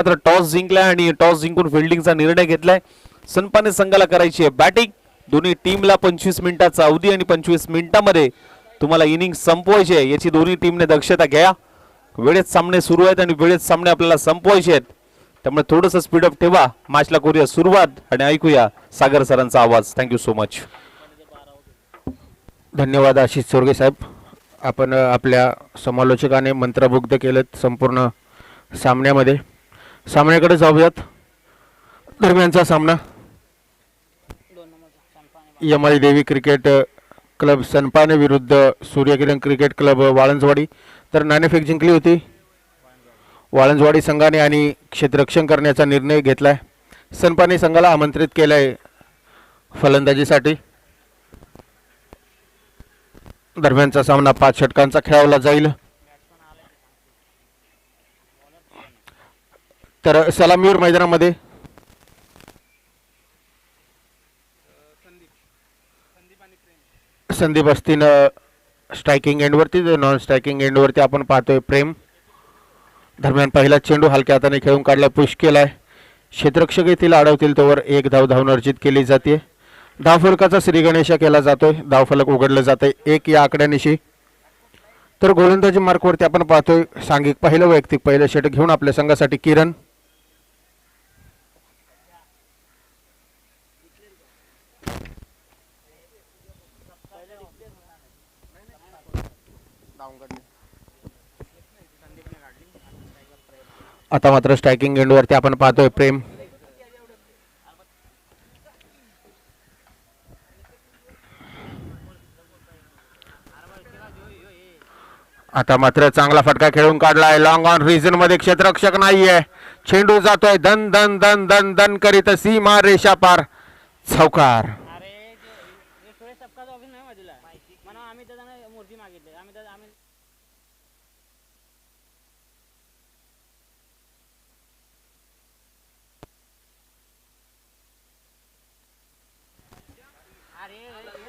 मात्र टॉस जिंकलाय आणि टॉस जिंकून फिल्डिंगचा निर्णय घेतलाय. सनपाने संघाला करायची आहे बॅटिंग. दोन्ही टीमला 25 मिनिटाचा अवधी आणि 25 मिनिटांमध्ये तुम्हाला इनिंग संपवायची आहे याची दोन्ही टीमने दक्षता घ्या. वेळेत सामने सुरू आहेत आणि वेळेत सामने आपल्याला संपवायचे आहेत, त्यामुळे थोडंसं स्पीडअप ठेवा. मॅचला करूया सुरुवात आणि ऐकूया सागर सरांचा आवाज. Thank you so much. धन्यवाद आशिष चोरगे साहेब. आपण आपल्या समालोचकाने मंत्रमुग्ध केलं संपूर्ण सामन्यामध्ये. सामन्याकडे जाऊयात. दरम्यानचा सामना यमाई देवी क्रिकेट क्लब सनपाने विरुद्ध सूर्यकिरण क्रिकेट क्लब वाळंजवाडी. तर नाणेफेक जिंकली होती वाळंजवाडी संघाने आणि क्षेत्ररक्षण करण्याचा निर्णय घेतलाय. सनपाने संघाला आमंत्रित केलंय फलंदाजीसाठी. दरम्यानचा सामना 5 षटकांचा खेळवला जाईल. तर सलामीवर मैदानामध्ये संदीप असतील स्ट्रायकिंग एंडवरती. नॉन स्ट्रायकिंग एंडवरती आपण पाहतोय प्रेम. दरम्यान पहिला चेंडू हलक्या हाताने खेळून काढला, पुश केलाय. क्षेत्ररक्षक येथील अडवतील तोवर एक धाव अर्जित केली जाते. धावफलकाचा श्री गणेशा केला जातोय. धावफलक उघडलं जातंय 1 या आकड्यानिशी. तर गोलंदाजी मार्कवरती आपण पाहतोय सांघिक पहिलं वैयक्तिक पहिलं षटक घेऊन आपल्या संघासाठी किरण. आता मात्र स्ट्रायकिंग एंडवरती आपण पाहतोय प्रेम. आता मात्र चांगला फटका खेळून काढलाय. लॉंग ऑन रिजन मध्ये क्षेत्ररक्षक नाहीये. चेंडू जातोय दन दन दन दन दन करीत सीमा रेषा पार. चौकार.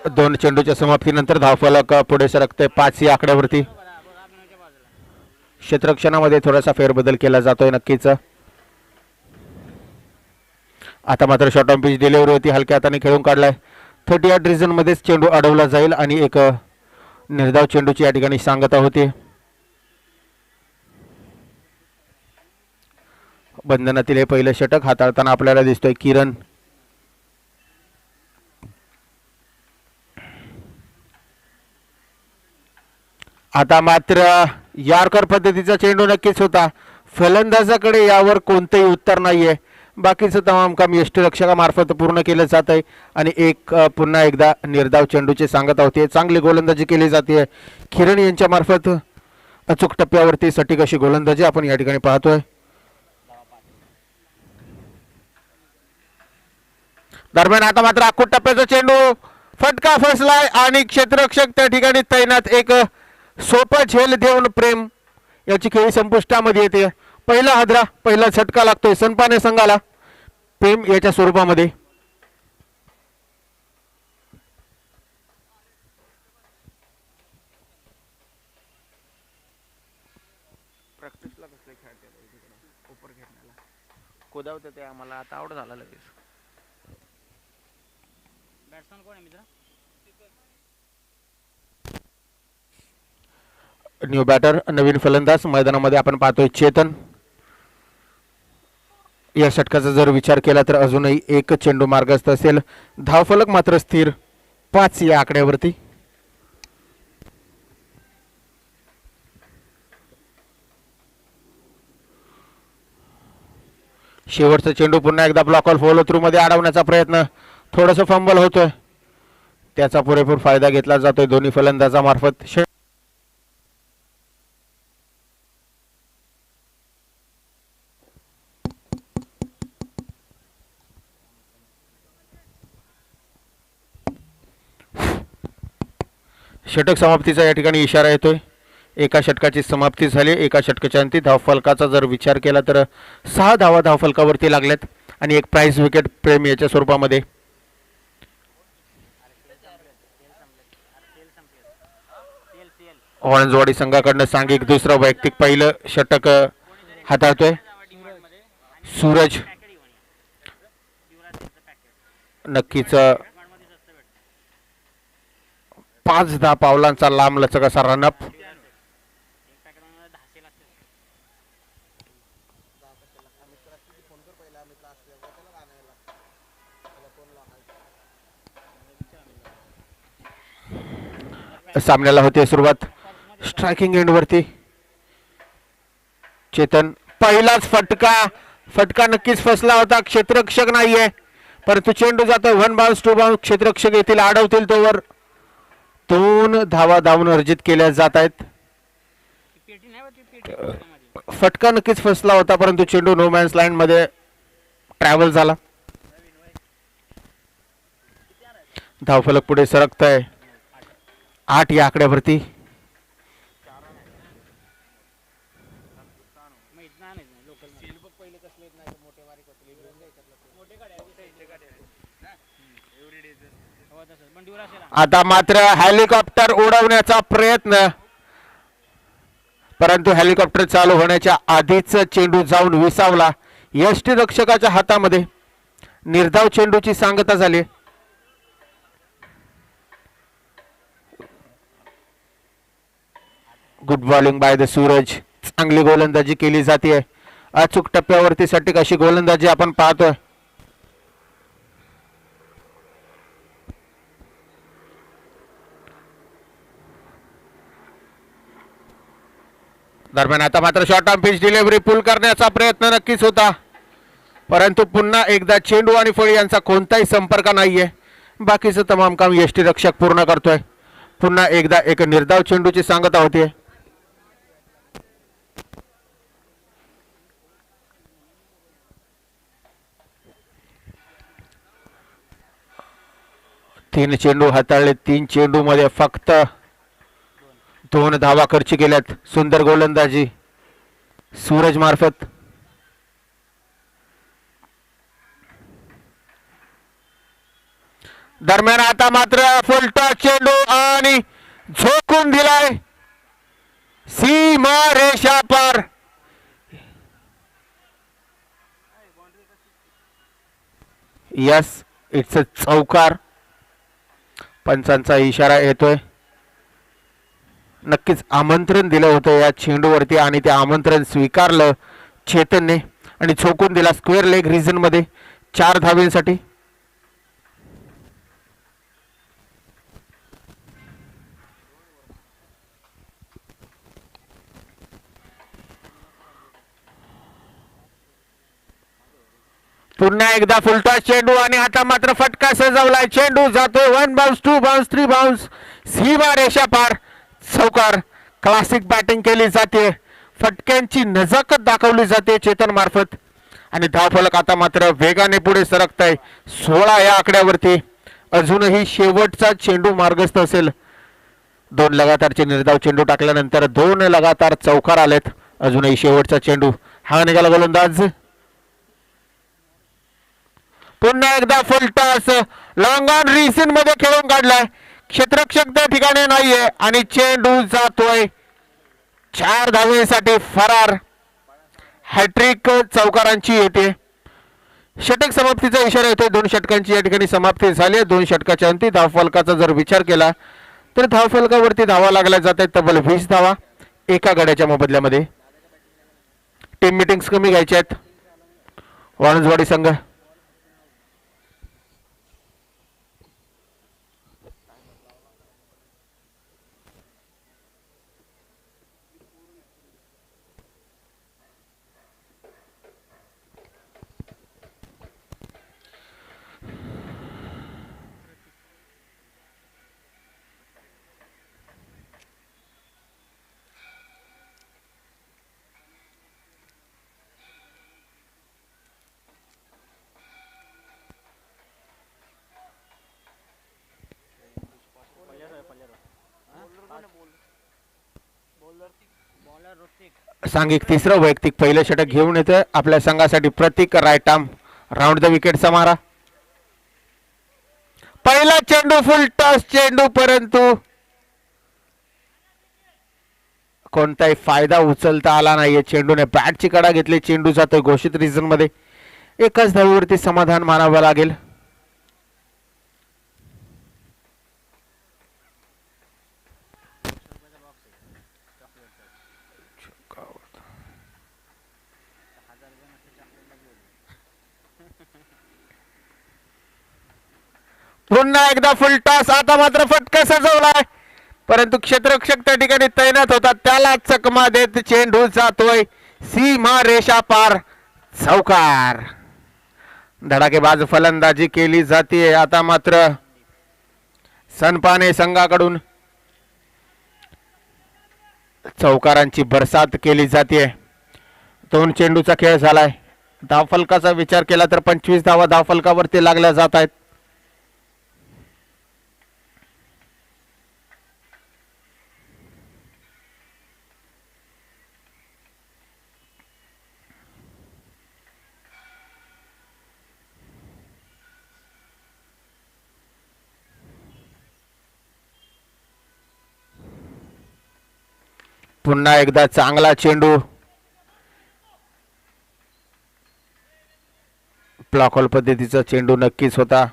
दोन चेंडूच्या समाप्तीनंतर धावफलक पुढे सरकते 5 या आकड्यावरती. क्षेत्ररक्षणामध्ये थोडासा फेरबदल केला जातोय नक्कीच. आता मात्र शॉर्ट ऑन पिच डिलिव्हरी होती, हलक्या हाताने खेळून काढलाय. 38 रिजन मध्येच चेंडू अडवला जाईल आणि एक निर्धाव चेंडूची या ठिकाणी सांगता होती. बंधनातील हे पहिलं षटक हाताळताना आपल्याला दिसतोय किरण. आता मात्र यॉर्कर पद्धतीचा चेंडू नक्कीच होता. फलंदाजाकडे यावर कोणतेही उत्तर नाहीये. बाकीचं तमाम काम यष्टिरक्षकामार्फत पूर्ण केलं जात आहे आणि पुन्हा एकदा निर्धाव चेंडूची सांगता होते. चांगली गोलंदाजी केली जाते किरण यांच्या मार्फत. अचूक टप्प्यावरती सटीक अशी गोलंदाजी आपण या ठिकाणी पाहतोय. दरम्यान आता मात्र अख्खूट टप्प्याचा चेंडू फटका फसलाय आणि क्षेत्ररक्षक त्या ठिकाणी तैनात. एक सोपा झेल देऊन प्रेम याची खेळी संपुष्टामध्ये येते. पहिला हादरा पहिला झटका लागतोय सनपाने संघाला प्रेम याच्या स्वरूपामध्ये. प्रॅक्टिसला कसले खेळते उपर घेण्याला कोदावते ते आम्हाला आता आवड झाला लगेच. बॅट्समन कोण आहे मित्र? न्यू बॅटर नवीन फलंदाज मैदानामध्ये आपण पाहतोय चेतन. या षटकाचा जर विचार केला तर अजूनही एक चेंडू मार्गस्थ असेल. धावफलक मात्र स्थिर 5 या आकड्यावरती. शेवटचा चेंडू पुन्हा एकदा ब्लॉक फॉलो थ्रू मध्ये अडवण्याचा प्रयत्न. थोडंसं फंबल होतोय, त्याचा पुरेपूर फायदा घेतला जातोय दोन्ही फलंदाजामार्फत. षटक समाप्तीचा या ठिकाणी इशारा येतोय. एका षटकाची समाप्ती झाली. एका षटकाच्या अंती धावफलकाचा जर विचार केला तर 6 धावा धावफलकावरती लागल्यात आणि एक प्राइज विकेट प्रेम याच्या स्वरूपामध्ये. वाळंजवाडी संघाकडनं सांघिक दुसरं वैयक्तिक पहिलं षटक हाताळतोय. सूरज नक्कीच 5-10 पावलांचा लांब लचक असा रनअप. सामन्याला होते सुरुवात. स्ट्रायकिंग एंड वरती चेतन. पहिलाच फटका नक्कीच फसला होता. क्षेत्ररक्षक नाहीये परंतु चेंडू जातो 1 बाउन्स 2 बाउन्स. क्षेत्ररक्षक येथील अडवतील तोवर 2 धावा धावून अर्जित केल्या जात आहेत. फटका नक्कीच फसला होता परंतु चेंडू नो मॅन्स लाईन मध्ये ट्रॅव्हल झाला. धावफलक पुढे सरकत आहे 8 या आकड्यावरती. आता मात्र हेलिकॉप्टर उडवण्याचा प्रयत्न परंतु हेलिकॉप्टर चालू होण्याच्या आधीच चेंडू जाऊन विसावला. यष्टीरक्षकाच्या हातामध्ये निर्धाव चेंडूची सांगता झाली. Good bowling by the Suraj. चांगली गोलंदाजी केली जाते. अचूक टप्प्यावरती सटीक अशी गोलंदाजी आपण पाहतोय. दरम्यान आता मात्र short arm pitch delivery pull करण्याचा प्रयत्न नक्कीच होता परंतु पुन्हा एकदा चेंडू आणि फळी यांचा कोणताही संपर्क नाहीये. बाकीचं तमाम काम यष्टीरक्षक पूर्ण करतोय. पुन्हा एकदा एक निर्धाव चेंडूची सांगता होतीये. तीन चेंडू हाताळले. 3 चेंडू मध्ये फक्त 2 धावा खर्च केल्यात. सुंदर गोलंदाजी सूरज मार्फत. दरम्यान आता मात्र फुलटा चेंडू आणि झोकून दिलाय सीमा रेषा पार. यस इट्स अ चौकार. पंचांचा इशारा येतोय. नक्कीच आमंत्रण दिलं होतं या चेंडूवरती आणि ते आमंत्रण स्वीकारलं चेतनने आणि झोकून दिला स्क्वेअर लेग रिजन मध्ये 4 धावेसाठी. पुन्हा एकदा फुलटा चेंडू आणि आता मात्र फटका सजवलाय. चेंडू जातोय 1 बाउन्स 2 बाउन्स 3 बाउन्स. सीमा रेषा पार. चौकार. क्लासिक बॅटिंग केली जाते. फटक्यांची नजाकत दाखवली जाते चेतन मार्फत आणि धावफलक आता मात्र वेगाने पुढे सरकत आहे 16 या आकड्यावरती. अजूनही शेवटचा चेंडू मार्गस्थ असेल. 2 लगातारचे निर्धाव चेंडू टाकल्यानंतर 2 लगातार चौकार आलेत. अजूनही शेवटचा चेंडू. हा निघाला गोलंदाज. पुन्हा एकदा फुलटॉस लॉंग ऑन रिसिन मध्ये खेळून काढलाय. क्षेत्ररक्षक त्या ठिकाणी नाहीये आणि चेंडू जातोय 4 धावेसाठी फरार. हॅट्रिक चौकारांची येते. षटक समाप्तीचा इशारा येतोय. 2 षटकांची या ठिकाणी समाप्ती झाली. 2 षटकाच्या अंती धावफलकाचा जर विचार केला तर धावफलकावरती धावा लागल्या जात आहेत तब्बल 20 धावा एका गड्याच्या मोबदल्यामध्ये. टीम मीटिंग्स कमी घ्यायच्या आहेत. वाणुजवाडी संघ सांघिक तिसरं वैयक्तिक पहिलं षटक घेऊन येतोय आपल्या संघासाठी प्रतीक. राईट आर्म राऊंड द विकेटचा मारा. पहिला चेंडू फुल टॉस चेंडू परंतु कोणताही फायदा उचलता आला नाहीये. चेंडूने बॅटची कडा घेतली. चेंडू जातोय घोषित रिझन मध्ये. एकाच धावेवरती समाधान मानावं लागेल. पुन्हा एकदा फुल टॉस. आता मात्र फटका सजवलाय, परंतु क्षेत्ररक्षक त्या ठिकाणी तैनात होता. त्याला चकमा देत चेंडू जातोय सीमा रेषा पार. चौकार. धडाकेबाज फलंदाजी केली जाते. आता मात्र सनपाने संघाकडून चौकारांची बरसात केली जाते. 2 चेंडूचा खेळ झालाय. धावफलकाचा विचार केला तर 25 धावा धावफलकावरती लागल्या जात आहेत. पुन्हा एकदा चांगला चेंडू. ब्लॉक होल पद्धतीचा चेंडू नक्कीच होता.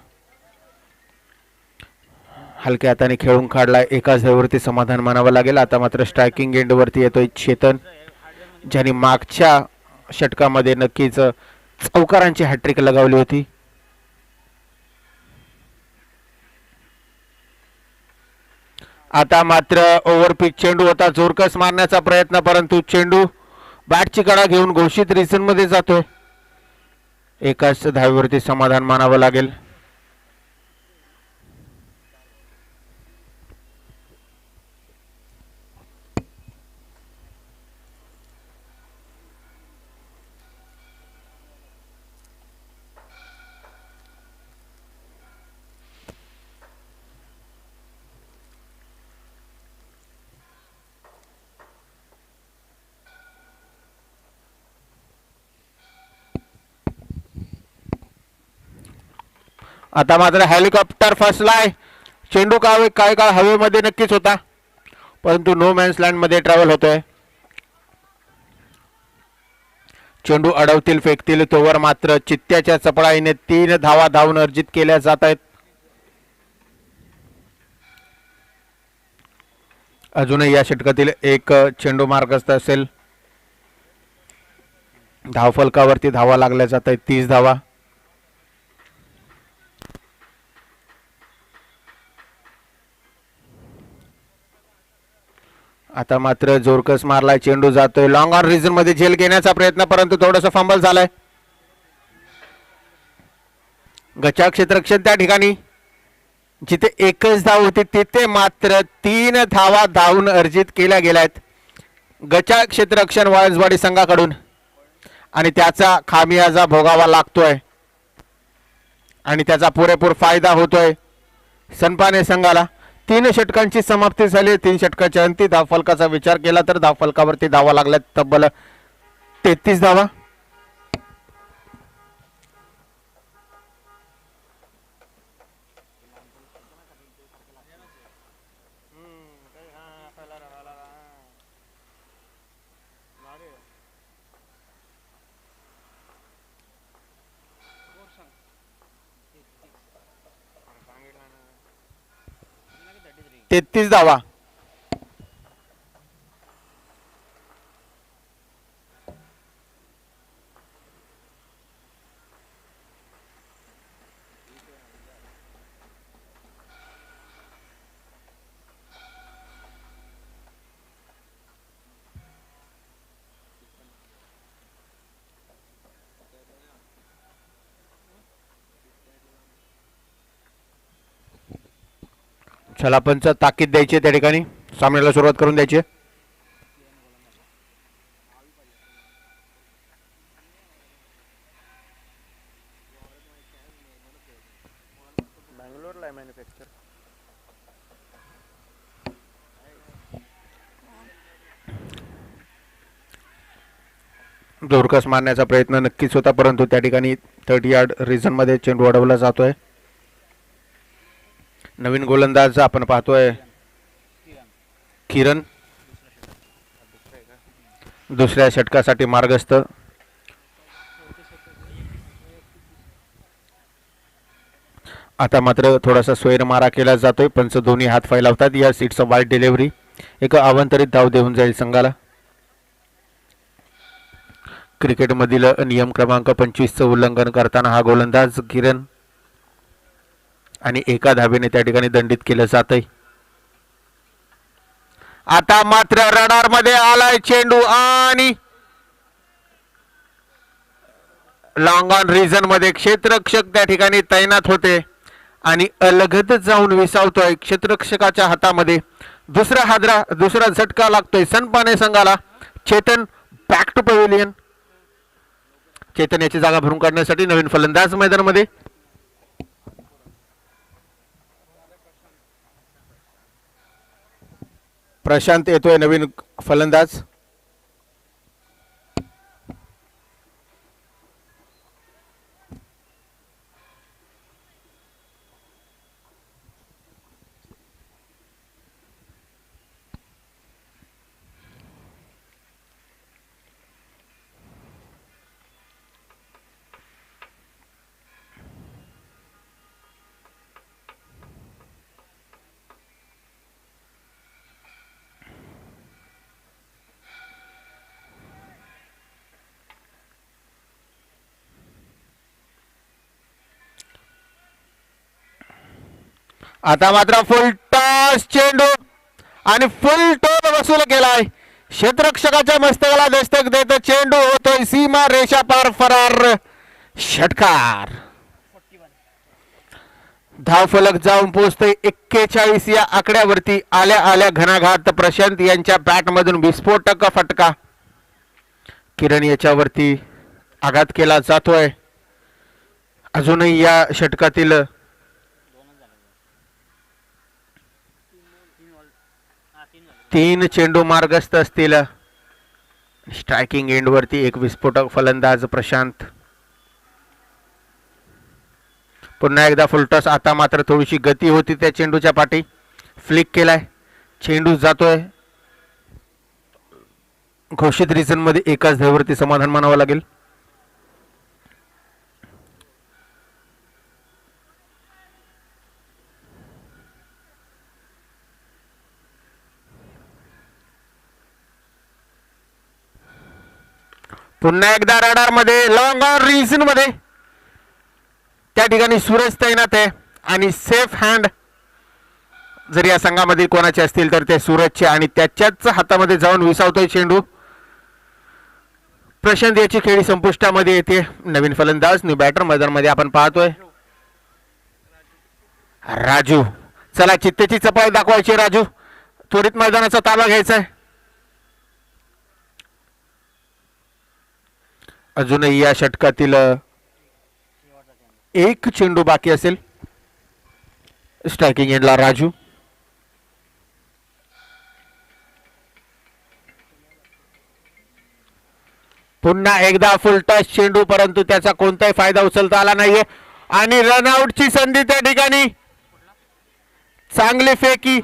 हलक्या हाताने खेळून काढला. एकाच धावेवरती समाधान मानावं लागेल. आता मात्र स्ट्रायकिंग एंड वरती येतोय चेतन, ज्याने मागच्या षटकामध्ये नक्कीच चौकारांची हॅट्रिक लगावली होती. आता मात्र ओव्हरपिच चेंडू होता. जोरकस मारण्याचा प्रयत्न, परंतु चेंडू बॅटची कडा घेऊन घोषित रिझन मध्ये जातोय. एकाच धावेवरती समाधान मानावं लागेल. आता मात्र हेलिकॉप्टर फसलाय. चेंडू काही काळ हवेमध्ये नक्कीच होता, परंतु नो मॅन्स लँड मध्ये ट्रॅव्हल होतोय. चेंडू अडवतील फेकतील तोवर मात्र चित्त्याच्या चपळाईने 3 धावा धावून अर्जित केल्या जात आहेत. अजूनही या षटकातील एक चेंडू मार्गस्थ असेल. धावफलकावरती धावा लागल्या जात आहेत. 30 धावा. आता मात्र जोरकस मारलाय. चेंडू जातोय लॉंग ऑन रिझन मध्ये. झेल घेण्याचा प्रयत्न, परंतु थोडंसं फंबल झालाय. गचा क्षेत्ररक्षण त्या ठिकाणी जिथे एकच धाव होती तिथे मात्र 3 धावा धावून अर्जित केल्या गेल्यात गचा क्षेत्ररक्षण वाळंजवाडी संघाकडून, आणि त्याचा खामियाजा भोगावा लागतोय आणि त्याचा पुरेपूर फायदा होतोय सनपाने संघाला. 3 षटकांची समाप्ती झाली. 3 षटकाच्या अंती धावफलकाचा विचार केला तर धावफलकावरती धावा लागल्यात तब्बल 33 धावा. तेहतीस धावा. चला पंच ताकीद द्यायची त्या ठिकाणी. सामन्याला सुरुवात करून द्यायची. जोरकस मारण्याचा प्रयत्न नक्कीच होता, परंतु त्या ठिकाणी 30 यार्ड रिझन मध्ये चेंडू अडवला जातोय. नवीन गोलंदाज आपण पाहतोय किरण. दुसऱ्या षटकासाठी मार्गस्थ. आता मात्र थोडासा स्वैर मारा केला जातोय. पंच दोन्ही हात फैलावतात. या सीटचं वाईट डिलिव्हरी. एक अवांतरित धाव देऊन जाईल संघाला. क्रिकेटमधील नियम क्रमांक 25चं उल्लंघन करताना हा गोलंदाज किरण आणि एका धावेने त्या ठिकाणी दंडित केलं जातंय. आता मात्र रडार मध्ये आलाय चेंडू आणि लॉंग ऑन रिजन मध्ये क्षेत्ररक्षक त्या ठिकाणी तैनात होते आणि अलगद जाऊन विसावतोय क्षेत्ररक्षकाच्या हातामध्ये. दुसरा झटका लागतोय सनपाने संघाला. Chetan back to pavilion. Chetan याची जागा भरून काढण्यासाठी नवीन फलंदाज मैदानामध्ये. प्रशांत येतोय नवीन फलंदाज. आता मात्र फुल टॉस चेंडू आणि फुल टॉस वसूल केलाय. क्षेत्ररक्षकाच्या मस्तकाला दस्तक देत चेंडू होतोय सीमा रेषा पार फरार. षटकार. धाव फलक जाऊन पोहोचतोय 41 या आकड्यावरती. आल्या आल्या घणाघात प्रशांत यांच्या बॅट मधून विस्फोटक फटका. किरण याच्यावरती आघात केला जातोय. अजूनही या षटकातील 3 चेंडू मार्गस्थ असतील. स्ट्रायकिंग एंड वरती एक विस्फोटक फलंदाज प्रशांत. पुन्हा एकदा फुलटॉस. आता मात्र थोडीशी गती होती त्या चेंडूच्या पाठी. फ्लिक केलाय. चेंडू जातोय घोषित रिजन मध्ये. एकाच धावेवरती समाधान मानावं लागेल. पुन्हा एकदा रडार मध्ये लॉंग ऑन रिजन मध्ये त्या ठिकाणी सूरज तैनात आहे आणि सेफ हँड जर या संघामध्ये कोणाचे असतील तर ते सूरजचे आणि त्याच्याच हातामध्ये जाऊन विसावतोय चेंडू. प्रशांत याची खेळी संपुष्टामध्ये येते. नवीन फलंदाज न्यू बॅटर मैदानामध्ये आपण पाहतोय राजू. चला चित्तेची चपाळी दाखवायची राजू. त्वरित मैदानाचा ताबा घ्यायचा आहे. अजूनही या षटकातील एक चेंडू बाकी असेल. स्ट्रायकिंग एंडला राजू. पुन्हा एकदा फुलटॉस चेंडू परंतु त्याचा कोणताही फायदा उचलता आला नाहीये आणि रनआउटची संधी त्या ठिकाणी. चांगली फेकी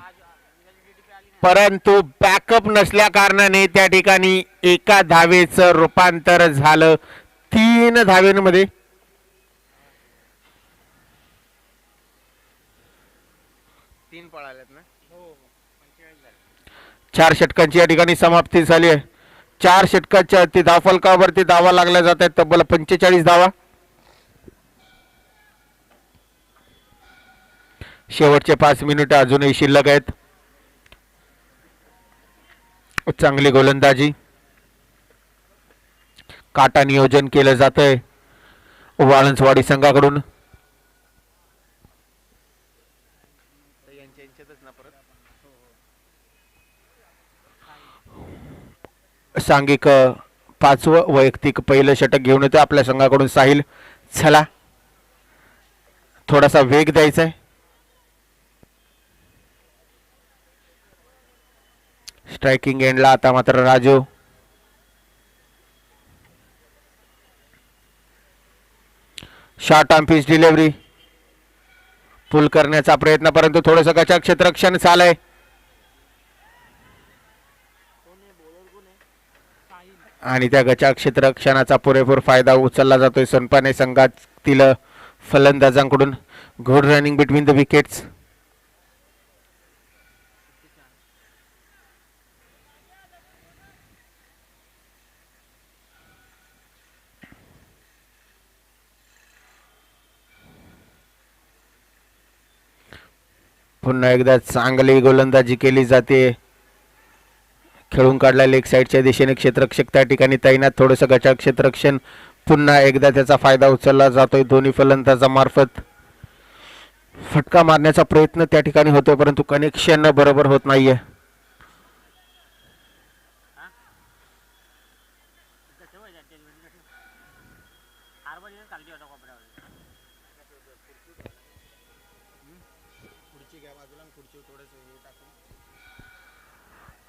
परंतु बॅकअप नसल्या कारणाने त्या ठिकाणी एका धावेचं रूपांतर झालं 3 धावेंमध्ये. तीन पळाल्यात ना. 4 षटकांची या ठिकाणी समाप्ती झाली आहे. 4 षटकाच्या ती धावफलकावरती धावा लागल्या जात आहेत. तब्बल 45 धावा. शेवटचे 5 मिनिटं अजूनही शिल्लक आहेत. चांगली गोलंदाजी. काटा नियोजन केलं जातंय वाळंजवाडी संघाकडून. सांघिक 5वं वैयक्तिक पहिलं षटक घेऊन येतो आपल्या संघाकडून साहिल. चला थोडासा वेग द्यायचा आहे. स्ट्रायकिंग एंडला आता मात्र Raju. Short arm pitch delivery. Pull करण्याचा प्रयत्न परंतु थोडंसं गचा क्षेत्ररक्षण झालंय. आणि त्या गचाळ क्षेत्ररक्षणाचा पुरेपूर फायदा उचलला जातोय सनपाने संघातील फलंदाजांकडून. Good running between the wickets. पुन्हा एकदा चांगली गोलंदाजी केली जाते. खेळून काढला लेग साईडच्या दिशेने क्षेत्ररक्षक त्या ठिकाणी तैनात. थोडंसं गचाळ क्षेत्ररक्षण पुन्हा एकदा त्याचा फायदा उचलला जातोय दोन्ही फलंदाजामार्फत. फटका मारण्याचा प्रयत्न त्या ठिकाणी होतोय परंतु कनेक्शन बरोबर होत नाहीये.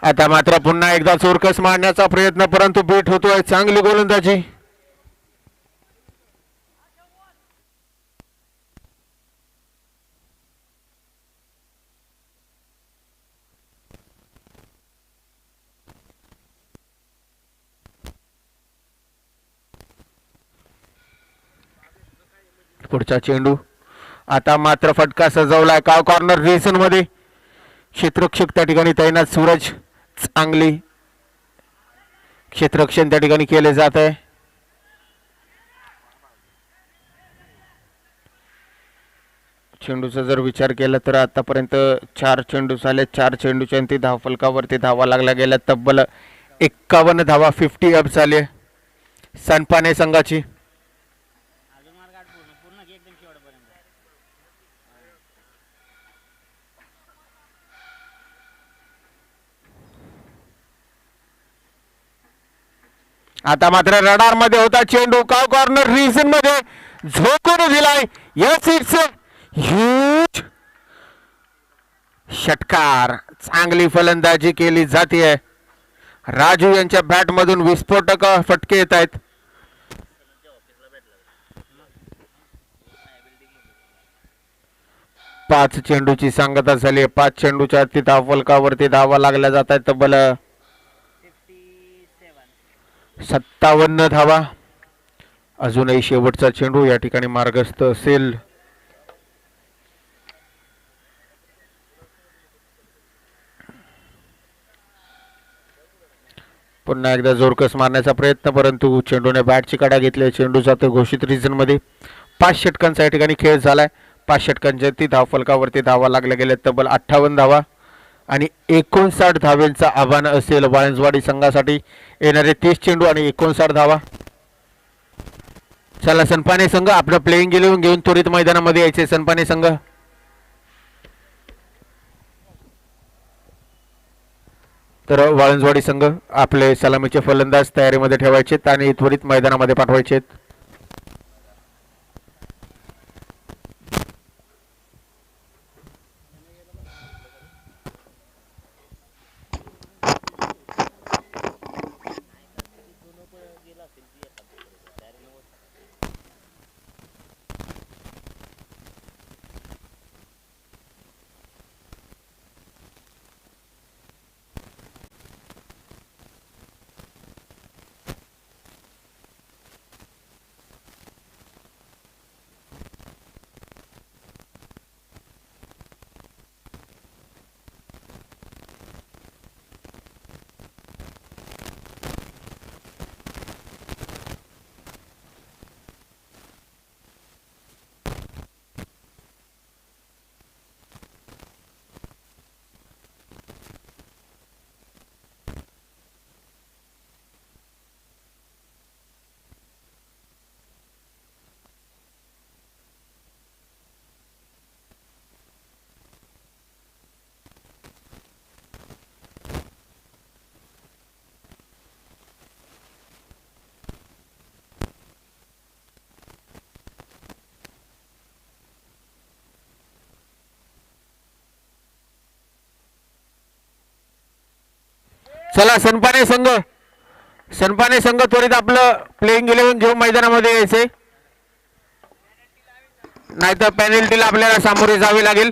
आता मात्र पुन्हा एकदा चोरकस मारण्याचा प्रयत्न परंतु बीट होतोय. चांगली गोलंदाजी. पुढचा चेंडू. आता मात्र फटका सजवलाय काव कॉर्नर रिजन मध्ये. क्षेत्ररक्षक त्या ठिकाणी तैनात. सूरज चांगली क्षेत्ररक्षण त्या ठिकाणी केले जात आहे. चेंडूचा जर विचार केला तर आतापर्यंत 4 चेंडू झाले. 4 चेंडूच्या अंती धावफलकावरती धावा लागल्या गेल्या. तब्बल 51 धावा 50 अप झाले सनपाने संघाची. आता मात्र रडार मध्ये होता चेंडू. काव कॉर्नर रिजन मध्ये झोकून दिलाय. यस इट्स ह्यूज षटकार. चांगली फलंदाजी केली जाते. राजू यांच्या बॅट मधून विस्फोटक फटके येत आहेत. पाच चेंडूची सांगता झाली. 5 चेंडूच्या अति धावफलकावरती धावा लागल्या जात आहेत. तब्बल 57 धावा. अजूनही शेवटचा चेंडू या ठिकाणी मार्गस्थ असेल. पुन्हा एकदा जोरकस मारण्याचा प्रयत्न परंतु चेंडूने बॅटची कडा घेतली. चेंडू जातो घोषित रिजन मध्ये. 5 षटकांचा या ठिकाणी खेळ झालाय. 5 षटकांच्या ती धावफलकावरती धावा लागल्या गेल्या. तब्बल 58 धावा आणि 59 धावांचा आव्हान असेल वाळंजवाडी संघासाठी. येणारे 30 चेंडू आणि 59 धावा. चला सनपाने संघ आपलं प्लेइंग इलेव्हन घेऊन त्वरित मैदानामध्ये यायचे. सनपाने संघ तर वाळंजवाडी संघ आपले सलामीचे फलंदाज तयारीमध्ये ठेवायचे आणि त्वरित मैदानामध्ये पाठवायचे. चला सनपाने संघ त्वरित आपलं प्लेइंग इलेव्हन घेऊन मैदानामध्ये यायचे. नाहीतर पेनल्टीला आपल्याला सामोरे जावे लागेल.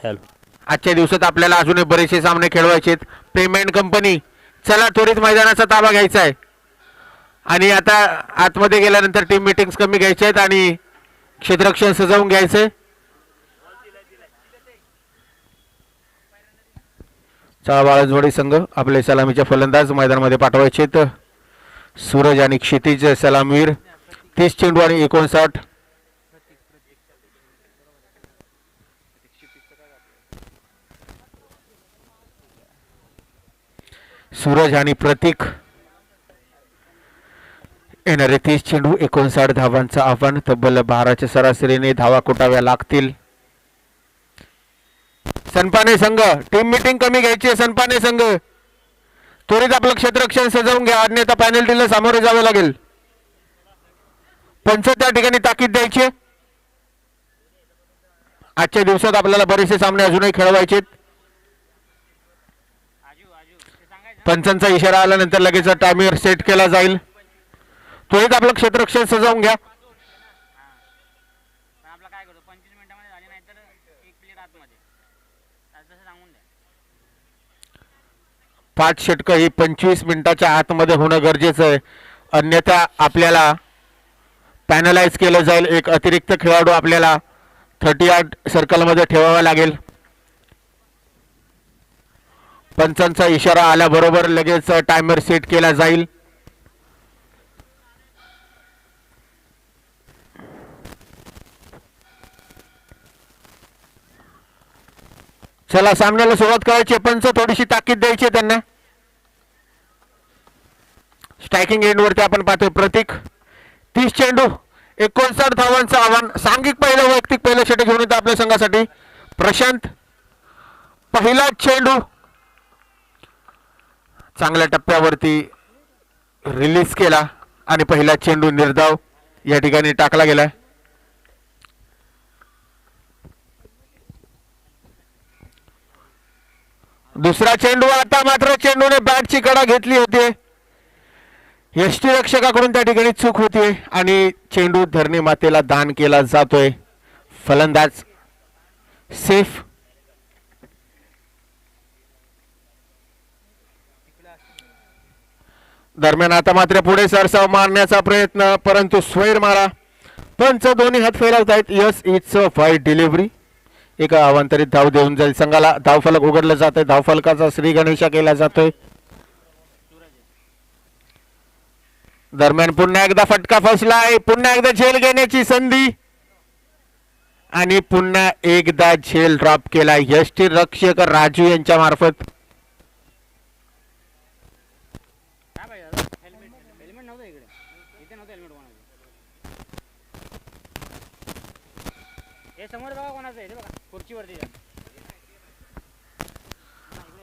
आजच्या दिवसात आपल्याला अजूनही बरेचसे सामने खेळवायचे. पेमेंट कंपनी चला त्वरित मैदानाचा ताबा घ्यायचा आहे आणि आता आतमध्ये गेल्यानंतर टीम मीटिंग्स कमी घ्यायचे आहेत आणि क्षेत्ररक्षण सजवून घ्यायचंय. चला बाळजवाडी संघ आपले सलामीचे फलंदाज मैदानामध्ये पाठवायचे आहेत. सूरज आणि क्षितिज सलामवीर. 30 चेंडू आणि 59. सूरज आणि प्रतीक येणारे 30 चेंडू 59 धावांचं आव्हान. तब्बल 12च्या सरासरीने धावा कुटाव्या लागतील. सनपाने संघ टीम मीटिंग कमी घ्यायची. सनपाने संघ त्वरित आपलं क्षेत्ररक्षण सजवून घ्या, अन्यथा पॅनल्टीला सामोरे जावे लागेल. पंच त्या ठिकाणी ताकीद द्यायची. आजच्या दिवसात आपल्याला बरेचसे सामने अजूनही खेळवायचे. पंचांचा इशारा आल्यानंतर लगेच टायमर सेट केला जाईल. त्वरित आपलं क्षेत्ररक्षण सजवून घ्या. 5 षटकं ही 25 मिनिटाच्या आतमध्ये होणं गरजेचं आहे, अन्यथा आपल्याला पॅनलाइज केलं जाईल. एक अतिरिक्त खेळाडू आपल्याला 38 सर्कलमध्ये ठेवावा लागेल. पंचांचा इशारा आल्याबरोबर लगेच टायमर सेट केला जाईल. चला सामन्याला सुरुवात करायची. पंच थोडीशी ताकीद द्यायची त्यांना. स्ट्रायकिंग एंड वरती आपण पाहतोय प्रतीक. 30 चेंडू 59 धावांचं आव्हान. सांघिक पहिलं वैयक्तिक पहिलं षटक घेऊन येतं आपल्या संघासाठी प्रशांत. पहिला चेंडू चांगल्या टप्प्यावरती रिलीज केला आणि पहिला चेंडू निर्धाव या ठिकाणी टाकला गेलाय. दुसरा चेंडू. आता मात्र चेंडूने बॅटची कडा घेतली होती. यष्टीरक्षकाकडून त्या ठिकाणी चूक होती आणि चेंडू धरणी मातेला दान केला जातोय. फलंदाज सेफ. दरम्यान आता मात्र पुढे सरसाव मारण्याचा प्रयत्न, परंतु स्वैर मारा. पंच दोन्ही हात फैलावत आहेत. Yes it's a wide delivery. एक अवांतरित धाव देऊन जाईल संघाला. धावफलक उघडलं जात आहे. धावफलकाचा श्री गणेशा केला जातोय. दरम्यान पुन्हा एकदा फटका फसलाय. पुन्हा एकदा झेल घेण्याची संधी आणि पुन्हा एकदा झेल ड्रॉप केला यष्टीरक्षक राजू यांच्या मार्फत.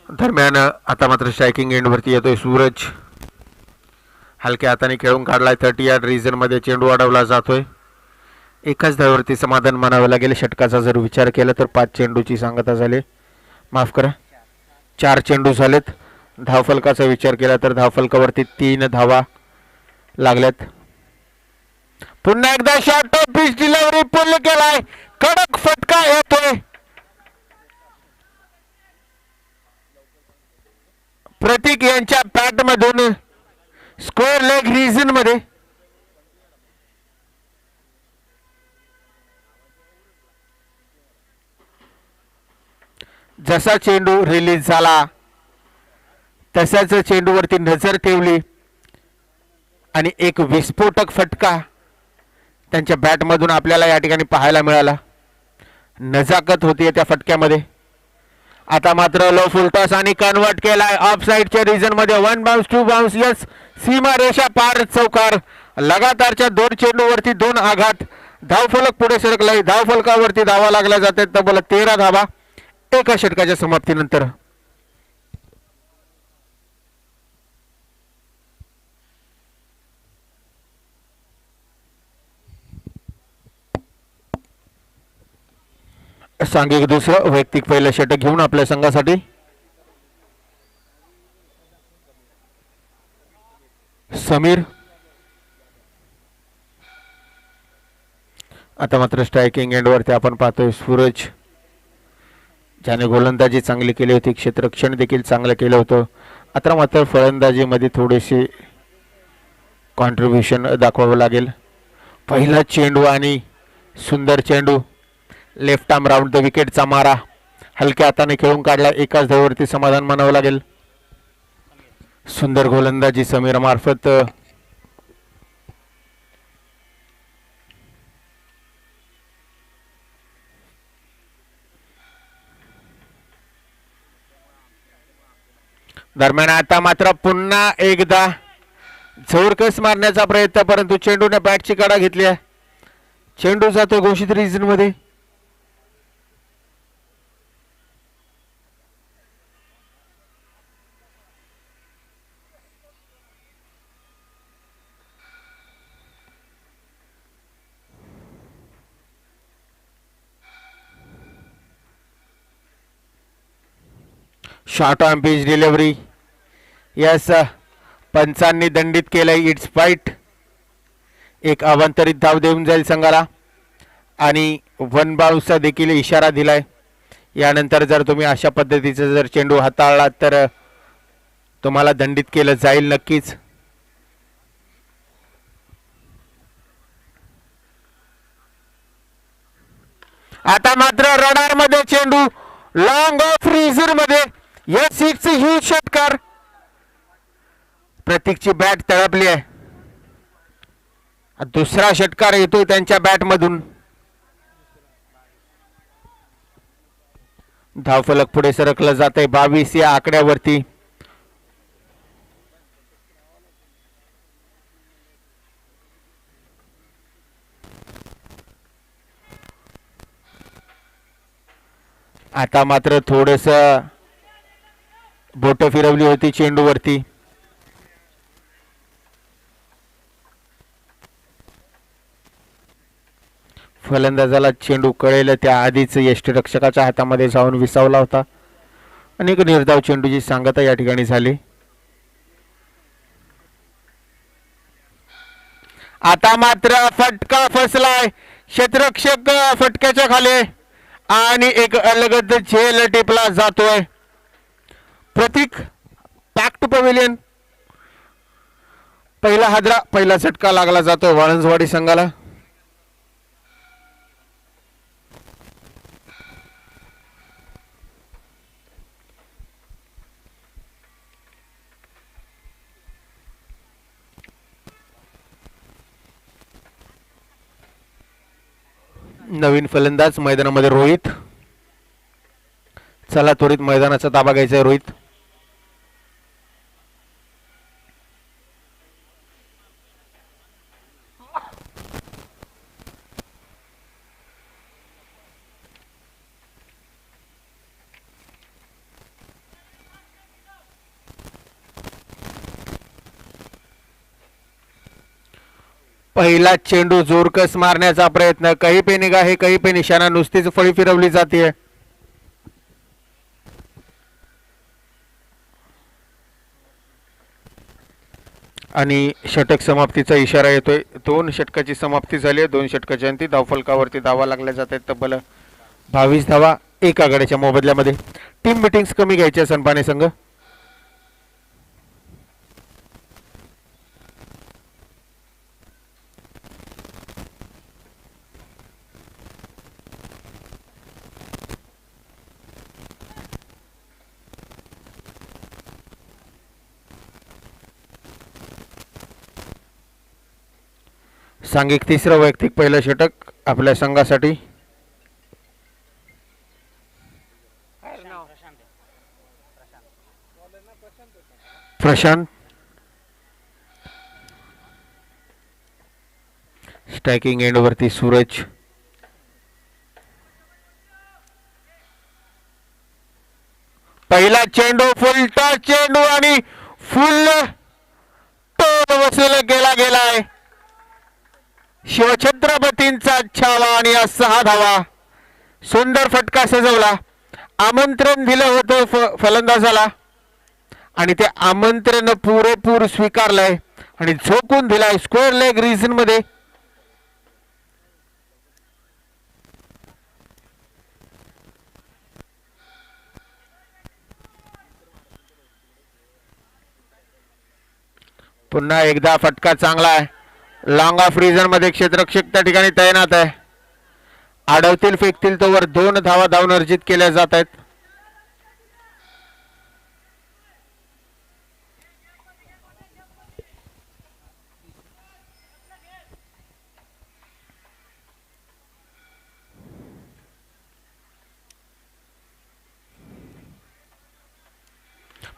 दरम्यान आता मात्र स्ट्रायकिंग एंड वरती येतोय सूरज. हलक्या हाताने खेळून काढलाय. 30 यार्ड रिजन मध्ये चेंडू अडवला जातोय. एकाच धावेवरती समाधान मानावं लागेल. षटकाचा जर विचार केला तर 5 चेंडूची सांगता झाली. माफ करा, 4 चेंडू झालेत. धावफलकाचा विचार केला तर धावफलकावरती 3 धावा लागल्यात. पुन्हा एकदा शॉर्ट ऑफ पिच डिलिव्हरी पुल केलाय. कडक फटका येतोय. प्रतीक यांच्या बॅट मधून स्क्वेअर लेग रिजन मध्ये. जसा चेंडू रिलीज झाला तसाच चेंडूवरती नजर ठेवली आणि एक विस्फोटक फटका त्यांच्या बॅट मधून आपल्याला या ठिकाणी पाहायला मिळाला. नजाकत होती त्या फटक्यामध्ये. आता मात्र लो फुलटॉस आणि कन्वर्ट केलाय ऑफ साइडच्या रिजन मध्ये. 1 बाउन्स 2 बाउन्स. यस, सीमा रेषा पार चौकार. लगातारच्या 2 चेंडूवरती 2 आघात. धावफलक पुढे सरकलाय. धावफलकावरती धावा लागल्या जातात. तब्बल 13 धावा एका षटकाच्या समाप्तीनंतर. सांघिक दुसरं वैयक्तिक पहिलं षटक घेऊन आपल्या संघासाठी समीर. आता मात्र स्ट्रायकिंग एंड वरती आपण पाहतोय सूरज, ज्याने गोलंदाजी चांगली केली होती. क्षेत्ररक्षण देखील चांगलं केलं होतं. आता मात्र फलंदाजीमध्ये थोडेसे कॉन्ट्रीब्युशन दाखवावं लागेल. पहिला चेंडू आणि सुंदर चेंडू, लेफ्ट आर्म राऊंड द विकेटचा मारा हलक्या हाताने खेळून काढला. एकाच धावेवरती समाधान मानावं लागेल. सुंदर गोलंदाजी समीर मार्फत. दरम्यान आता मात्र पुन्हा एकदा जोरकस मारण्याचा प्रयत्न, परंतु चेंडूने बॅटची कडा घेतली आहे. चेंडू जातो घोषित रिजन मध्ये. Short on pitch delivery. Yes, पंचांनी दंडित केलंय. It's fight. एक अवांतरित धाव देऊन जाईल संघाला आणि वन बाउन्सचा देखील इशारा दिलाय. यानंतर जर तुम्ही अशा पद्धतीचा जर चेंडू हाताळला तर तुम्हाला दंडित केलं जाईल नक्कीच. आता मात्र रडार मध्ये चेंडू लॉंग ऑफ रिझर मध्ये. यस, सिक्स ह्यूज षटकार. प्रतीकची बॅट तळपली आहे. दुसरा षटकार येतोय त्यांच्या बॅट मधून. धावफलक पुढे सरकलं जात आहे 22 या आकड्यावरती. आता मात्र थोडस बोट फिरवली होती चेंडूवरती. फलंदाजाला चेंडू कळेल त्या आधीच यष्टिरक्षकाच्या हातामध्ये जाऊन विसावला होता. अनेक निर्धाव चेंडूची सांगता या ठिकाणी झाली. आता मात्र फटका फसलाय. क्षेत्ररक्षक फटक्याच्या खाली आणि एक अलगद झेल टिपला जातोय. प्रतीक बॅक टू पवेलियन. पहिला हादरा, पहिला झटका लागला जातोय वाळंजवाडी संघाला. नवीन फलंदाज मैदानामध्ये रोहित. चला त्वरित मैदानाचा ताबा घ्यायचा आहे रोहित. पहिला चेंडू जोरकस मारण्याचा प्रयत्न. कहीं पे निगाह है कहीं पे निशाणा. नुसतीच फळी फिरवली जाते. आणि षटक समाप्तीचा इशारा येतोय. 2 षटकाची समाप्ती झाली आहे. 2 षटकाच्या अंती धावफलकावरती धावा लागल्या जात आहेत. तब्बल 22 धावा 1 आघाडीच्या मोबदल्यामध्ये. टीम मिटिंग्स कमी घ्यायच्या सनपाने संघ. सांघिक तिसरं वैयक्तिक पहिलं षटक आपल्या संघासाठी. प्रशांत. स्ट्रायकिंग एंड वरती सूरज. पहिला चेंडू फुल टच चेंडू आणि फुल टोल वसूल केला गेलाय. शिवछत्रपतींचा छावा आणि 6 धावा. सुंदर फटका सजवला. आमंत्रण दिलं होतं फलंदाजाला आणि ते आमंत्रण पुरेपूर स्वीकारलंय आणि झोकून दिलाय स्क्वेअर लेग रिजन मध्ये. पुन्हा एकदा फटका चांगला आहे. लॉंग ऑफ रिजन मध्ये क्षेत्ररक्षक त्या ठिकाणी तैनात आहे. अडवतील फेकतील तोवर 2 धावा धावून अर्जित केल्या जात आहेत.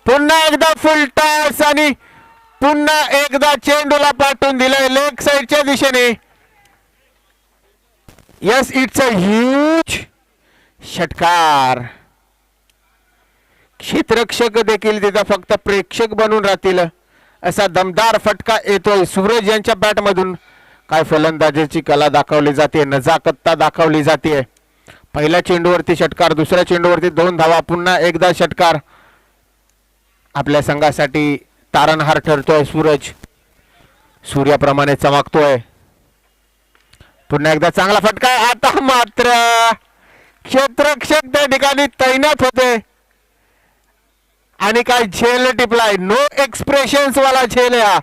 पुन्हा एकदा फुल टॉस आणि पुन्हा एकदा चेंडूला पाठवून दिलाय लेग साइडच्या दिशेने. यस, इट्स अ ह्यूज षटकार. क्षेत्ररक्षक देखील तिथं फक्त प्रेक्षक बनून राहतील असा दमदार फटका येतोय सूरज यांच्या बॅट मधून. काय फलंदाजीची कला दाखवली जाते, नजाकतता दाखवली जाते. पहिल्या चेंडूवरती षटकार, दुसऱ्या चेंडूवरती 2 धावा, पुन्हा एकदा षटकार. आपल्या संघासाठी तारणहार ठरतोय सूरज, सूर्याप्रमाणे चमकतोय. पुन्हा एकदा चांगला फटका. आता मात्र क्षेत्ररक्षक त्या ठिकाणी तैनात होते आणि काय झेल टिपलाय. नो एक्सप्रेशन्स वाला झेल आहे हा.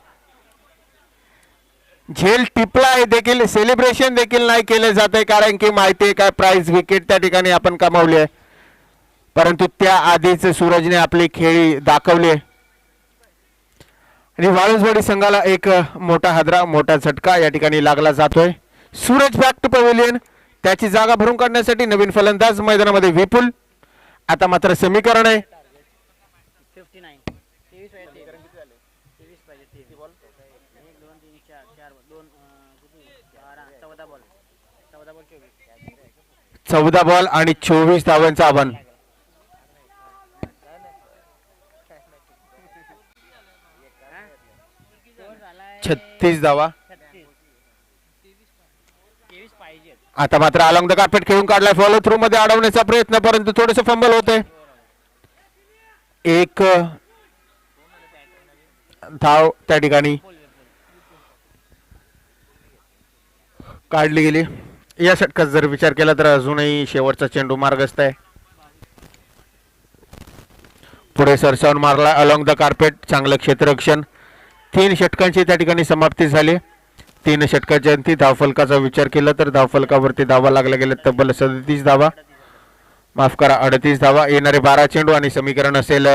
झेल टिपलाय देखील, सेलिब्रेशन देखील नाही केले जाते कारण की माहिती आहे काय प्राइज विकेट त्या ठिकाणी आपण कमावली आहे. परंतु त्या आधीच सूरजने आपली खेळी दाखवली आणि वाळुंजवाडी संघाला एक मोठा हादरा, मोठा झटका या ठिकाणी लागला जातोय. Suraj back to pavilion. त्याची जागा भरून काढण्यासाठी नवीन फलंदाज मैदानामध्ये विपुल. आता मात्र समीकरण आहे 14 बॉल आणि 24 धावांचं आव्हान. 36 धावा. आता मात्र अलॉंग द कार्पेट खेळून काढलाय. फॉलो थ्रू मध्ये अडवण्याचा प्रयत्न, परंतु थोडस फंबल होतंय. एक धाव त्या ठिकाणी काढली गेली. या षटकात जर विचार केला तर अजूनही शेवटचा चेंडू मार्गस्थ आहे. पुढे सरसावून मारला अलॉंग द कार्पेट. चांगलं क्षेत्ररक्षण. 3 षटकांची त्या ठिकाणी समाप्ती झाली. 3 षटकाच्या अंती धावफलकाचा विचार केला तर धावफलकावरती धावा लागल्या गेल्या तब्बल 37 धावा, माफ करा 38 धावा. येणारे 12 चेंडू आणि समीकरण असेल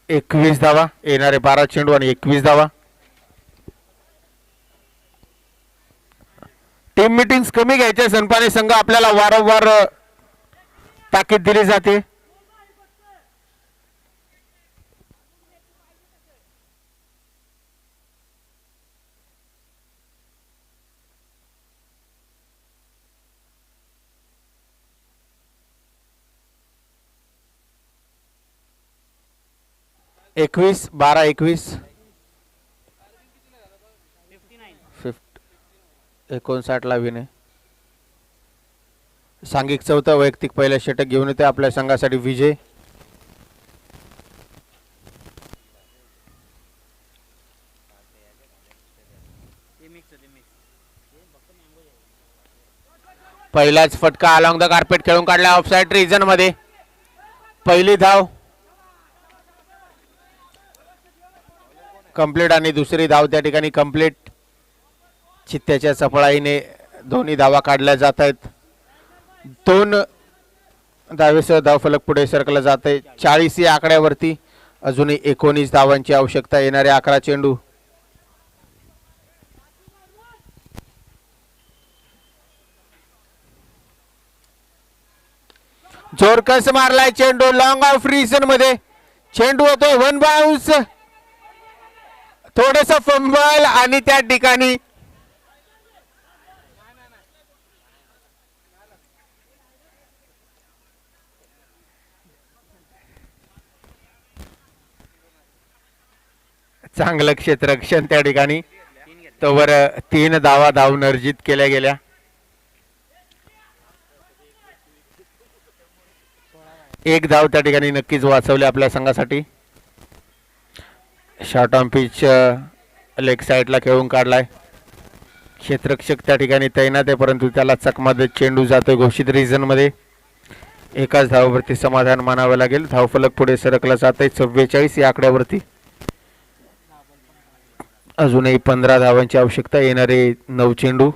21 धावा. येणारे 12 चेंडू आणि 21 धावा. टीम मीटिंग्स कमी घ्यायचे सनपाने संघ आपल्याला वारंवार ताकीद दिली जाते. एकवीस 12-21 59 ला विने. सांघिक 4था वैयक्तिक पहिल्या षटक घेऊन येते आपल्या संघासाठी विजय. पहिलाच फटका अलॉंग द कार्पेट खेळून काढला ऑफसाइड रिजन मध्ये. पहिली धाव कंप्लीट आणि दुसरी धाव त्या ठिकाणी कंप्लीट. चित्त्याच्या चपळाईने दोन्ही धावा काढल्या जात आहेत. 2 धावेसह धावफलक पुढे सरकला जात आहे. 40 या आकड्यावरती अजूनही 19 धावांची आवश्यकता. येणारे 11 चेंडू. जोरकस मारलाय चेंडू लॉंग ऑफ रिजन मध्ये. चेंडू होतोय 1 बाउन्स. थोडस फंबल आणि त्या ठिकाणी चांगलं क्षेत्ररक्षण त्या ठिकाणी. तोवर 3 धावा धावून अर्जित केल्या गेल्या. एक धाव त्या ठिकाणी नक्कीच वाचवली आपल्या संघासाठी. शॉर्ट ऑन पिच लेग साइडला खेळून काढलाय. क्षेत्ररक्षक त्या ठिकाणी तैनात आहे परंतु त्याला चकमध्ये चेंडू जातोय घोषित रिजन मध्ये. एकाच धावावरती समाधान मानावं लागेल. धावफलक पुढे सरकला जात आहे 44 या आकड्यावरती. अजूनही 15 धावांची आवश्यकता. येणारे 9 चेंडू.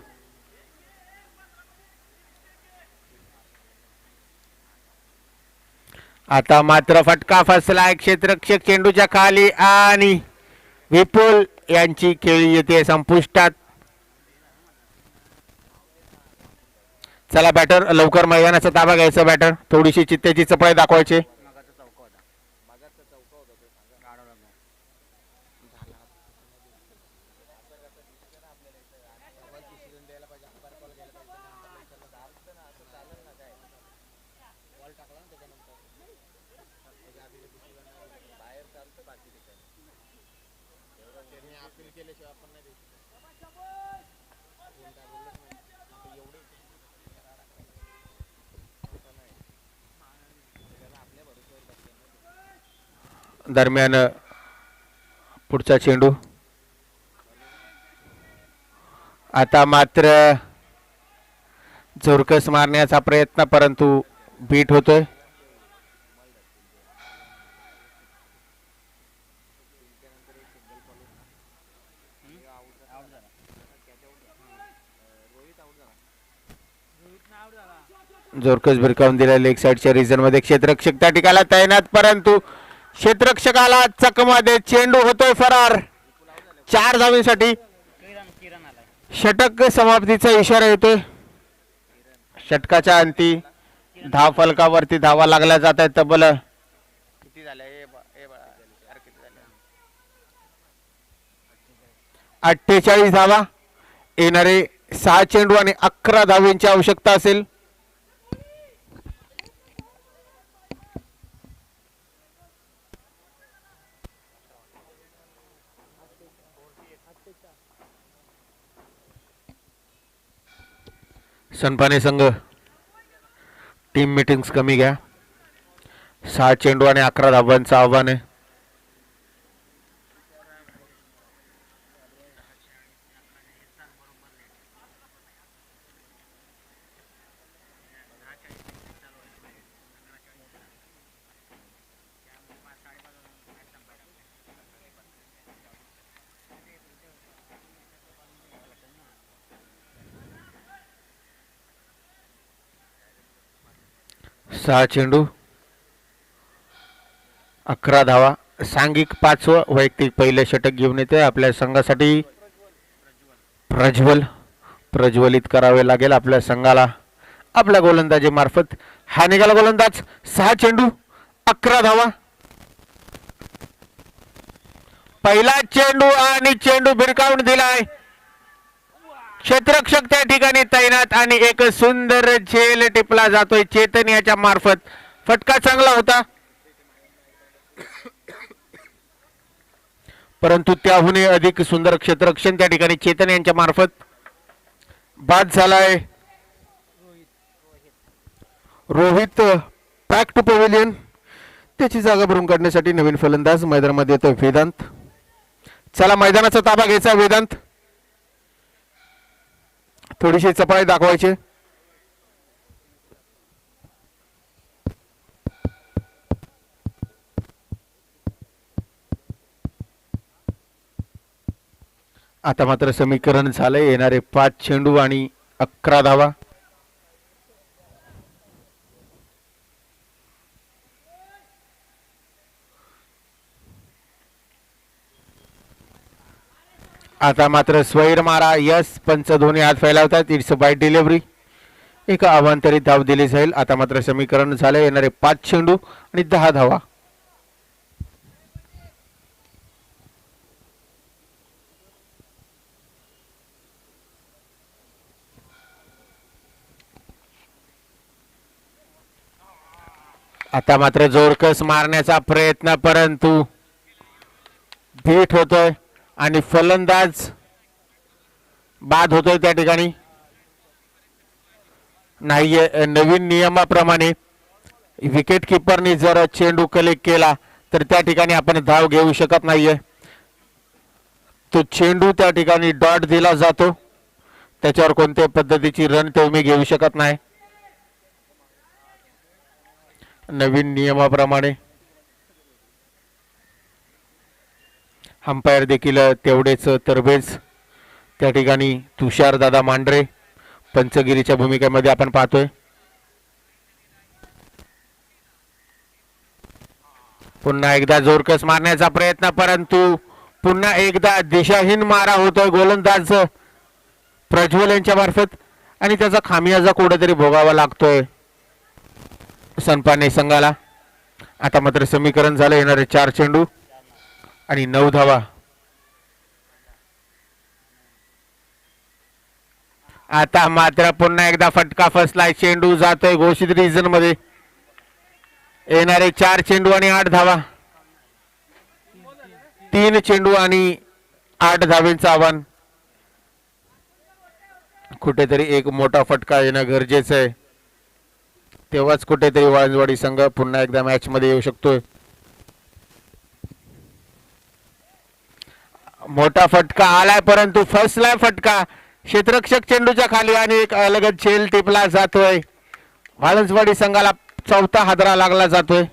आता मात्र फटका फसलाय क्षेत्ररक्षक चेंडूच्या खाली आणि विपुल यांची खेळी येते संपुष्टात. चला बॅटर लवकर मैदानाचा ताबा घ्यायचा. बॅटर थोडीशी चित्त्याची चपळाई दाखवायची. दरम्यान पुढचा चेंडू. आता मात्र झोरकस मारण्याचा प्रयत्न परंतु बीट होतोय. जोरकस भिरकावून दिला लेग साइडच्या रिजन मध्ये. क्षेत्ररक्षक त्या ठिकाणी तैनात परंतु क्षेत्ररक्षकाला चकमध्ये चेंडू होतोय फरार. 4 धावांसाठी षटक समाप्तीचा इशारा येतोय. षटकाच्या अंती धाव फलकावरती धावा लागल्या जात आहेत. तब्बल 48 धावा. येणारे 6 चेंडू आणि 11 धावांची आवश्यकता असेल. सनपाने संघ टीम मीटिंग्स कमी घ्या. 6 चेंडू आणि 11 धावांचं आव्हान आहे. सहा चेंडू 11 धावा. सांघिक 5वं वैयक्तिक पहिले षटक घेऊन येते आपल्या संघासाठी. प्रज्वलित करावे लागेल आपल्या संघाला आपल्या गोलंदाजी मार्फत. हा निघाला गोलंदाज. 6 चेंडू 11 धावा. पहिला चेंडू आणि चेंडू भिरकावून दिलाय. क्षेत्ररक्षक त्या ठिकाणी तैनात आणि एक सुंदर झेल टिपला जातोय चेतन याच्या मार्फत. फटका चांगला होता परंतु त्याहूनही अधिक सुंदर क्षेत्ररक्षण त्या ठिकाणी चेतन यांच्या मार्फत बाद झालाय. Rohit back to pavilion. त्याची जागा भरून काढण्यासाठी नवीन फलंदाज मैदानामध्ये येतोय वेदांत. चला मैदानाचा ताबा घ्यायचा वेदांत. थोडीशी चपळाई दाखवायची. आता मात्र समीकरण झालंय. येणारे 5 चेंडू आणि 11 धावा. आता मात्र स्वैर मारा. यस पंच दोन्ही हात फैलावतात. It's by delivery. एक अवांतरित धाव दिली जाईल. आता मात्र समीकरण झाले. येणारे 5 चेंडू आणि 10 धावा. आता मात्र जोरकस मारण्याचा प्रयत्न परंतु बीट होतोय आणि फलंदाज बाद होतोय त्या ठिकाणी. नाहीये नवीन नियमाप्रमाणे विकेट किपरनी जर चेंडू कलेक्ट केला तर त्या ठिकाणी आपण धाव घेऊ शकत नाहीये. तो चेंडू त्या ठिकाणी डॉट दिला जातो. त्याच्यावर कोणत्याही पद्धतीची रन तुम्ही घेऊ शकत नाही नवीन नियमाप्रमाणे. अंपायर देखील तेवढेच तरबेज त्या ठिकाणी तुषार दादा मांढरे पंचगिरीच्या भूमिकेमध्ये आपण पाहतोय. पुन्हा एकदा जोरकस मारण्याचा प्रयत्न, परंतु पुन्हा एकदा दिशाहीन मारा होतोय गोलंदाज प्रज्वल यांच्या मार्फत आणि त्याचा खामियाजा कुठेतरी भोगावा लागतोय सनपाने संघाला. आता मात्र समीकरण झालं, येणारे 4 चेंडू आणि 9 धावा. आता मात्र पुन्हा एकदा फटका फसलाय, चेंडू जातोय घोषित रिजन मध्ये. येणारे 4 चेंडू आणि 8 धावा. 3 चेंडू आणि 8 धावेंचं आव्हान. कुठेतरी एक मोठा फटका येणं गरजेचं आहे, तेव्हाच कुठेतरी वाळंजवाडी संघ पुन्हा एकदा मॅच मध्ये येऊ शकतोय. मोठा फटका आलाय, परंतु फसलाय फटका क्षेत्ररक्षक चेंडूच्या खाली आणि एक अलगद झेल टिपला जातोय. वाळंजवाडी संघाला 4था हादरा लागला जातोय.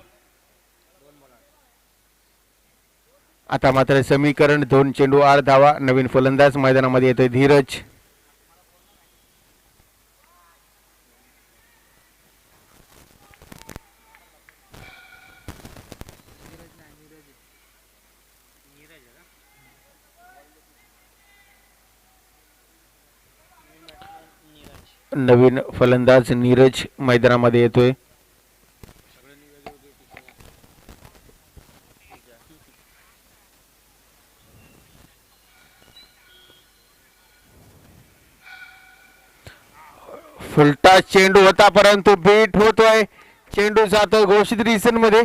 आता मात्र समीकरण 2 चेंडू 8 धावा. नवीन फलंदाज मैदानामध्ये येतोय धीरज. नवीन फलंदाज नीरज मैदानामध्ये येतोय. फुलटा चेंडू होता, परंतु बीट होतोय. चेंडू जातोय घोषित रिजन मध्ये.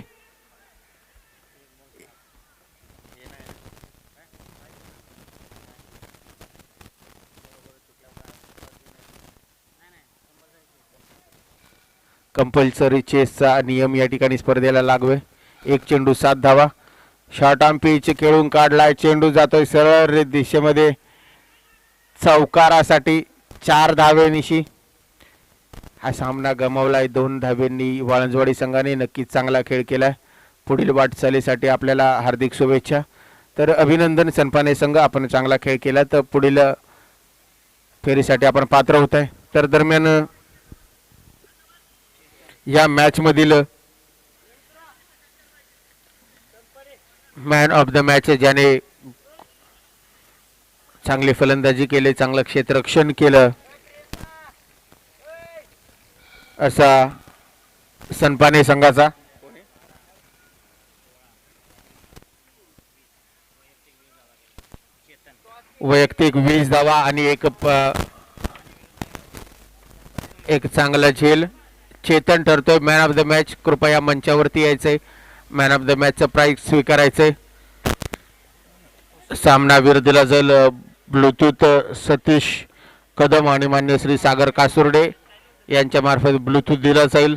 कंपल्सरी चेसचा नियम या ठिकाणी स्पर्धेला लागू आहे. 1 चेंडू 7 धावा. शॉर्ट आर्म पिच खेळून काढलाय, चेंडू जातोय सरळ दिशेमध्ये चौकारासाठी. 4 धावेनिशी हा सामना गमावलाय 2 धावेंनी. वाळंजवाडी संघाने नक्कीच चांगला खेळ केलाय. पुढील वाटचालीसाठी आपल्याला हार्दिक शुभेच्छा. तर अभिनंदन सनपाने संघ, आपण चांगला खेळ केला तर पुढील फेरीसाठी आपण पात्र होत आहे. तर दरम्यान या मॅच मधील मॅन ऑफ द मॅच ज्याने चांगली फलंदाजी केली, चांगलं क्षेत्ररक्षण केलं, असा सनपाने संघाचा वैयक्तिक 20 धावा आणि एक चांगला झेल चेतन ठरतोय मॅन ऑफ द मॅच. कृपया मंचावरती यायचंय, मॅन ऑफ द मॅचचं प्राइज स्वीकारायचंय. सामनावीर दिला जाईल ब्लूटूथ सतीश कदम आणि मान्य श्री सागर कासुर्डे यांच्या मार्फत ब्लूटूथ दिला जाईल.